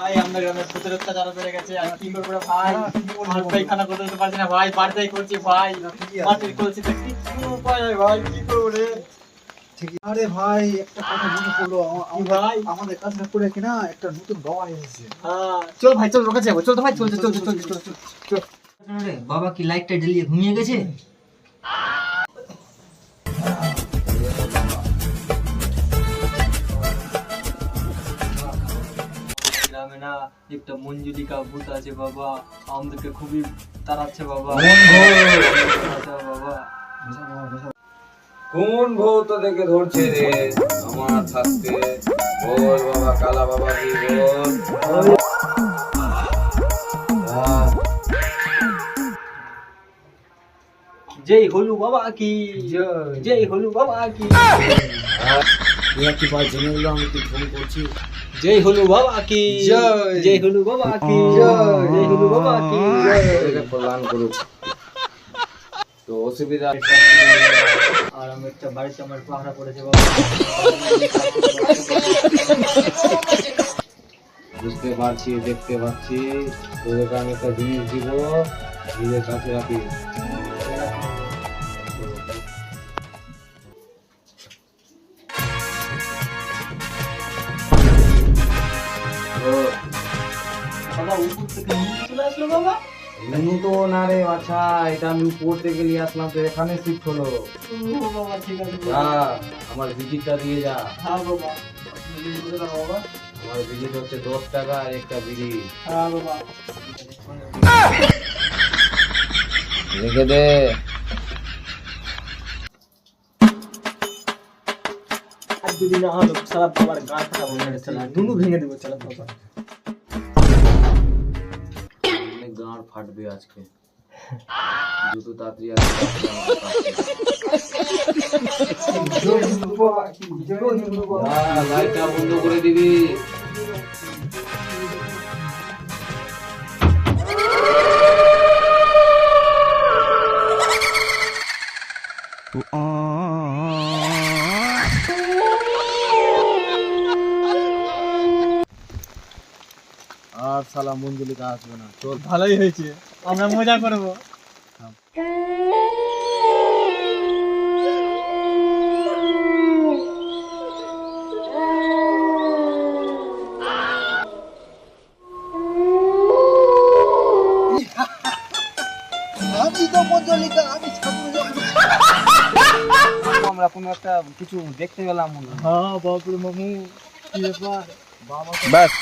ভাই আমরা গ্রামের ভূতের অত্যাচার বেড়ে গেছে, আমি কি করবো রে ভাই? আর পায়খানা করতে তো পারছি না ভাই, বাড়িতেই করছি ভাই, মাটির কলসি তো কিছু উপায় নাই ভাই, কি করবো রে? আরে ভাই একটা কথা মনে পড়লো ভাই আমাদের কাছে করে কিনা একটা নতুন বাবা এসেছে। হ্যাঁ চল ভাই, চল রোকা যাবো, চল তো ভাই, চল চল চল চল চল চল চল। রে বাবা কি লাইটটা জ্বালিয়ে ঘুমিয়ে গেছে? গ্রামে না একটা মঞ্জুলিকা ভূত আছে বাবা, আমাদেরকে খুবই তাড়াচ্ছে বাবা। বাবা কোন ভূত দেখে ধরছে রে আমার থাকতে? বল বাবা, কালা বাবা কি বল? জয় হলু বাবা কি, জয় হলু বাবা কি, কি ভাই জেনে নিলো আমি কি ফোন করছি? জয় হলু বাবা কি, জয় হলু বাবা কি, জয় হলু বাবা কি। এটাকে প্রদান করুক তো অসুবিধা। আর আমি একটা বাড়িতে আমার পাহারা পড়েছে বাবা। বুঝতে পারছি, দেখতে পাচ্ছি, তোদেরকে আমি একটা জিনিস দিব, নিজের কাছে রাখি। বাবা উপর থেকে নিচে চলে আসলো বাবা। মেনু তো না রে আচ্ছা, এটা আমি উপর থেকে নিয়ে আসলাম তো এখানে শিফট হলো। ও বাবা ঠিক আছে যা আমার ভিজিটটা দিয়ে যা। হ্যাঁ বাবা, আপনি বিল করে দাও বাবা। আমার ভিজিট হচ্ছে 10 টাকা আর একটা বিড়ি। হ্যাঁ বাবা রেখে দে। আর দুদিন না হলো সালা বাবার গান ফাটাবো মেরে চালা, দুনু ভেঙে দেবো চালা বাবা। অনেক গাঁড় ফাটবে আজকে, যত তাড়াতাড়ি আসবে। লাইটটা বন্ধ করে দিবি। আর সালা মঞ্জুলিকা আসবে না। তোর ভালোই হয়েছে, আমরা মজা করবো। আমি তো মঞ্জলিকা, আমি আমরা কোনো একটা কিছু দেখতে গেলাম। হ্যাঁ বাপরে মামু, কি ব্যাপার? ব্যাস